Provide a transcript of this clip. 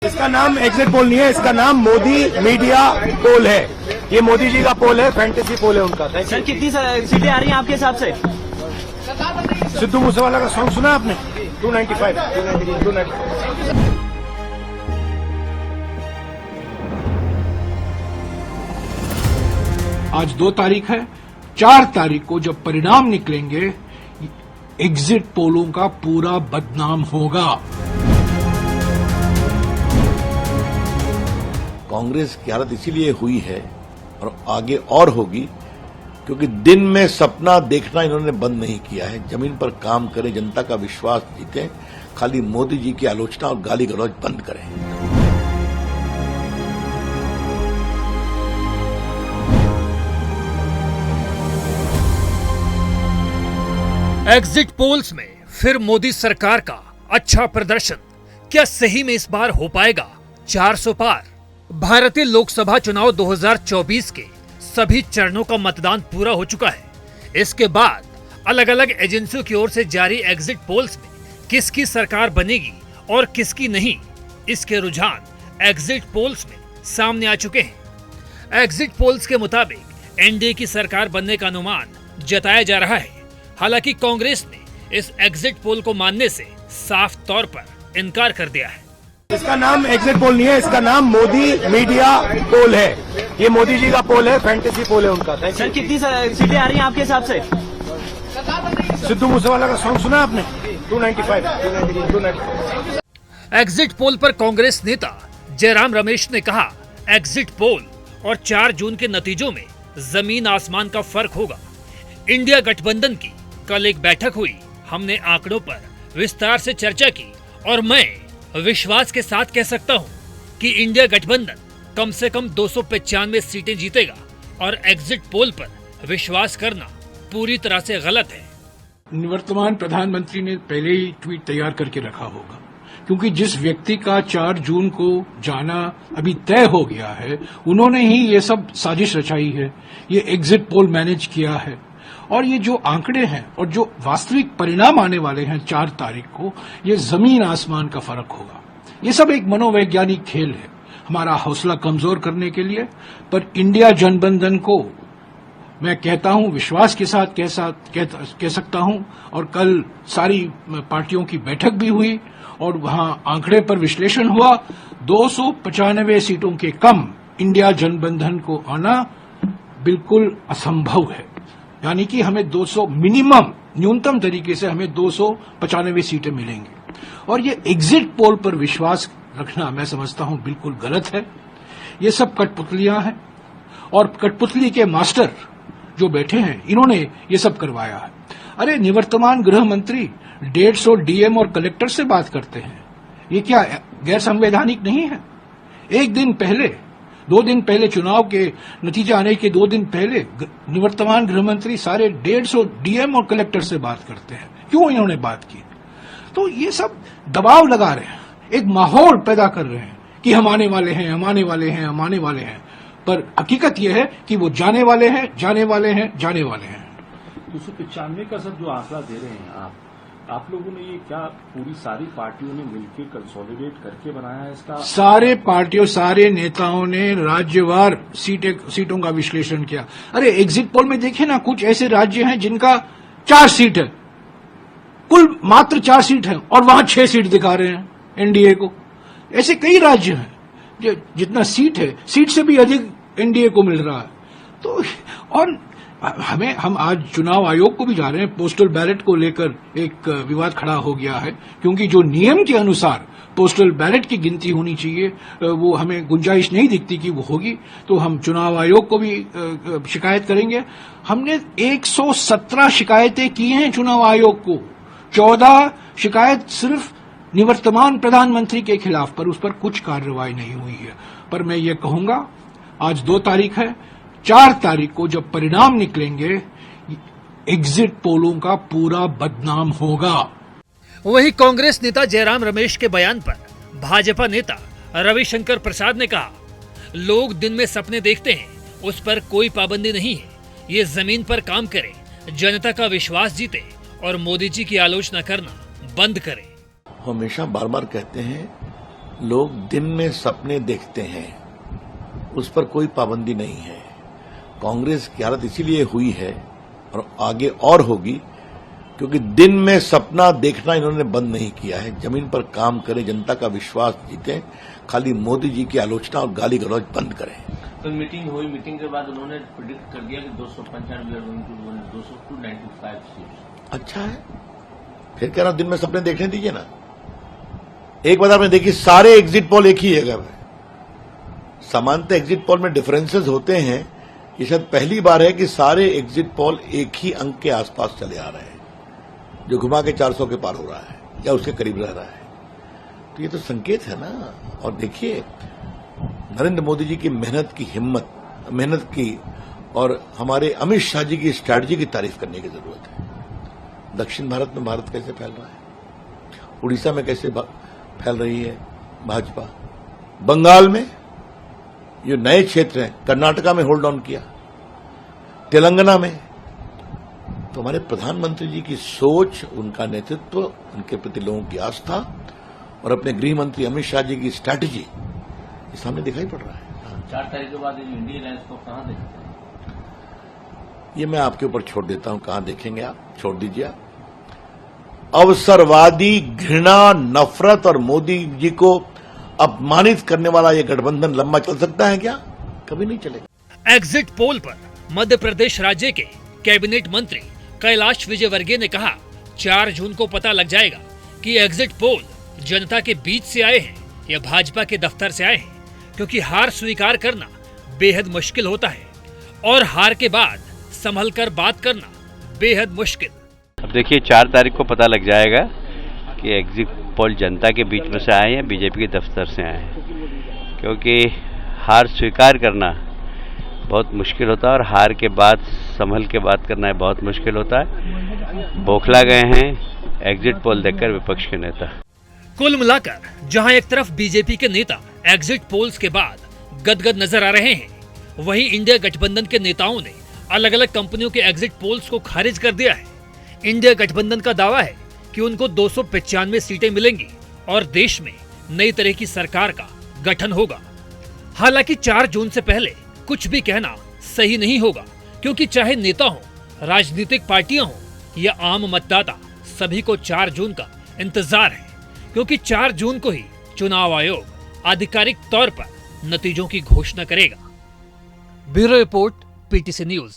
इसका नाम exit poll नहीं है, इसका नाम मोदी मीडिया पोल है। ये मोदी जी का पोल है, फैंटेसी पोल है उनका। सर कितनी सीटें आ रही हैं आपके हिसाब से? सिद्धू मूसेवाला का सॉन्ग सुना आपने? 295। आज 2 तारीख है। 4 तारीख को जब परिणाम निकलेंगे, एग्जिट पोलों का पूरा बदनाम होगा। कांग्रेस की हालत इसीलिए हुई है और आगे और होगी क्योंकि दिन में सपना देखना इन्होंने बंद नहीं किया है। जमीन पर काम करें, जनता का विश्वास जीतें, खाली मोदी जी की आलोचना और गाली गलौज बंद करें। एग्जिट पोल्स में फिर मोदी सरकार का अच्छा प्रदर्शन। क्या सही में इस बार हो पाएगा 400 पार? भारतीय लोकसभा चुनाव 2024 के सभी चरणों का मतदान पूरा हो चुका है। इसके बाद अलग अलग एजेंसियों की ओर से जारी एग्जिट पोल्स में किसकी सरकार बनेगी और किसकी नहीं, इसके रुझान एग्जिट पोल्स में सामने आ चुके हैं। एग्जिट पोल्स के मुताबिक एनडीए की सरकार बनने का अनुमान जताया जा रहा है। हालांकि कांग्रेस ने इस एग्जिट पोल को मानने से साफ तौर पर इनकार कर दिया है। इसका नाम एग्जिट पोल नहीं है, इसका नाम मोदी मीडिया पोल है। ये मोदी जी का पोल है, फैंटेसी पोल है उनका। सर कितनी सीटें आ रही हैं आपके हिसाब से? सिद्धू मूसेवाला का सॉन्ग सुना आपने? 295। एग्जिट पोल पर कांग्रेस नेता जयराम रमेश ने कहा, एग्जिट पोल और 4 जून के नतीजों में जमीन आसमान का फर्क होगा। इंडिया गठबंधन की कल एक बैठक हुई। हमने आंकड़ों पर विस्तार से चर्चा की और मैं विश्वास के साथ कह सकता हूं कि इंडिया गठबंधन कम से कम 295 सीटें जीतेगा और एग्जिट पोल पर विश्वास करना पूरी तरह से गलत है। निवर्तमान प्रधानमंत्री ने पहले ही ट्वीट तैयार करके रखा होगा, क्योंकि जिस व्यक्ति का 4 जून को जाना अभी तय हो गया है, उन्होंने ही ये सब साजिश रचाई है, ये एग्जिट पोल मैनेज किया है। और ये जो आंकड़े हैं और जो वास्तविक परिणाम आने वाले हैं 4 तारीख को, ये जमीन आसमान का फर्क होगा। ये सब एक मनोवैज्ञानिक खेल है हमारा हौसला कमजोर करने के लिए। पर इंडिया जनबंधन को मैं कहता हूं, विश्वास के साथ कह सकता हूं। और कल सारी पार्टियों की बैठक भी हुई और वहां आंकड़े पर विश्लेषण हुआ। 295 सीटों के कम इंडिया जनबंधन को आना बिल्कुल असंभव है। यानी कि हमें 200 मिनिमम, न्यूनतम तरीके से हमें 295 सीटें मिलेंगी। और ये एग्जिट पोल पर विश्वास रखना मैं समझता हूं बिल्कुल गलत है। ये सब कठपुतलियां हैं और कठपुतली के मास्टर जो बैठे हैं, इन्होंने ये सब करवाया है। अरे निवर्तमान गृह मंत्री 150 डीएम और कलेक्टर से बात करते हैं, ये क्या गैर संवैधानिक नहीं है? 1 दिन पहले, 2 दिन पहले, चुनाव के नतीजा आने के 2 दिन पहले निवर्तमान गृहमंत्री सारे 150 डीएम और कलेक्टर से बात करते हैं। क्यों इन्होंने बात की? तो ये सब दबाव लगा रहे हैं, एक माहौल पैदा कर रहे हैं कि हम आने वाले हैं, हम आने वाले हैं, हम आने वाले हैं। पर हकीकत यह है कि वो जाने वाले हैं, जाने वाले हैं, जाने वाले हैं। 295 का सब जो आंकड़ा दे रहे हैं आप लोगों ने ये क्या पूरी सारी पार्टियों ने मिलकर कंसोलिडेट करके बनाया है इसका? सारे पार्टियों, सारे नेताओं ने राज्यवार सीटों का विश्लेषण किया। अरे एग्जिट पोल में देखिए ना, कुछ ऐसे राज्य हैं जिनका 4 सीट है, कुल मात्र 4 सीट है और वहां 6 सीट दिखा रहे हैं एनडीए को। ऐसे कई राज्य हैं जितना सीट है, सीट से भी अधिक एनडीए को मिल रहा है। तो और हम आज चुनाव आयोग को भी जा रहे हैं। पोस्टल बैलेट को लेकर एक विवाद खड़ा हो गया है, क्योंकि जो नियम के अनुसार पोस्टल बैलेट की गिनती होनी चाहिए, वो हमें गुंजाइश नहीं दिखती कि वो होगी। तो हम चुनाव आयोग को भी शिकायत करेंगे। हमने 117 शिकायतें की हैं चुनाव आयोग को, 14 शिकायत सिर्फ निवर्तमान प्रधानमंत्री के खिलाफ, पर उस पर कुछ कार्रवाई नहीं हुई है। पर मैं ये कहूंगा, आज 2 तारीख है, 4 तारीख को जब परिणाम निकलेंगे, एग्जिट पोलों का पूरा बदनाम होगा। वहीं कांग्रेस नेता जयराम रमेश के बयान पर भाजपा नेता रविशंकर प्रसाद ने कहा, लोग दिन में सपने देखते हैं, उस पर कोई पाबंदी नहीं है। ये जमीन पर काम करें, जनता का विश्वास जीते और मोदी जी की आलोचना करना बंद करें। हमेशा बार बार कहते हैं लोग दिन में सपने देखते हैं, उस पर कोई पाबंदी नहीं है। कांग्रेस की हालत इसीलिए हुई है और आगे और होगी क्योंकि दिन में सपना देखना इन्होंने बंद नहीं किया है। जमीन पर काम करें, जनता का विश्वास जीतें, खाली मोदी जी की आलोचना और गाली गलौज बंद करें। तो मीटिंग हुई, मीटिंग के बाद उन्होंने प्रेडिक्ट कर दिया कि 295 सीट। अच्छा है, फिर कह रहा हूं दिन में सपने देखने दीजिए ना। एक बात आपने देखी, सारे एग्जिट पोल एक ही जगह है। सामान्यतः एग्जिट पोल में डिफरेंसेस होते हैं, ये शायद पहली बार है कि सारे एग्जिट पोल एक ही अंक के आसपास चले आ रहे हैं, जो घुमा के 400 के पार हो रहा है या उसके करीब रह रहा है। तो ये तो संकेत है ना। और देखिए, नरेंद्र मोदी जी की मेहनत की हिम्मत, मेहनत की और हमारे अमित शाह जी की स्ट्रैटेजी की तारीफ करने की जरूरत है। दक्षिण भारत में भारत कैसे फैल रहा है, उड़ीसा में कैसे फैल रही है भाजपा, बंगाल में ये नए क्षेत्र हैं, कर्नाटका में होल्ड ऑन किया, तेलंगाना में। तो हमारे प्रधानमंत्री जी की सोच, उनका नेतृत्व, उनके प्रति लोगों की आस्था और अपने गृह मंत्री अमित शाह जी की स्ट्रैटेजी ये सामने दिखाई पड़ रहा है। 4 तारीख के बाद इंडिया अलायंस को कहां देखते हैं? ये मैं आपके ऊपर छोड़ देता हूं, कहां देखेंगे आप, छोड़ दीजिए आप। अवसरवादी, घृणा, नफरत और मोदी जी को अपमानित करने वाला ये गठबंधन लंबा चल सकता है क्या? कभी नहीं चलेगा। एग्जिट पोल पर मध्य प्रदेश राज्य के कैबिनेट मंत्री कैलाश विजयवर्गीय ने कहा, 4 जून को पता लग जाएगा कि एग्जिट पोल जनता के बीच से आए हैं या भाजपा के दफ्तर से आए हैं, क्योंकि हार स्वीकार करना बेहद मुश्किल होता है और हार के बाद संभल कर बात करना बेहद मुश्किल। अब देखिए 4 तारीख को पता लग जाएगा कि एग्जिट पोल जनता के बीच में से आए हैं, बीजेपी के दफ्तर से आए हैं, क्योंकि हार स्वीकार करना बहुत मुश्किल होता है और हार के बाद संभल के बात करना बहुत मुश्किल होता है। बौखला गए हैं एग्जिट पोल देखकर विपक्ष के नेता। कुल मिलाकर जहां एक तरफ बीजेपी के नेता एग्जिट पोल्स के बाद गदगद नजर आ रहे हैं, वहीं इंडिया गठबंधन के नेताओं ने अलग अलग कंपनियों के एग्जिट पोल्स को खारिज कर दिया है। इंडिया गठबंधन का दावा है कि उनको 295 सीटें मिलेंगी और देश में नई तरह की सरकार का गठन होगा। हालांकि 4 जून से पहले कुछ भी कहना सही नहीं होगा, क्योंकि चाहे नेता हो, राजनीतिक पार्टियां हो या आम मतदाता, सभी को 4 जून का इंतजार है, क्योंकि 4 जून को ही चुनाव आयोग आधिकारिक तौर पर नतीजों की घोषणा करेगा। Bureau report, PTC news.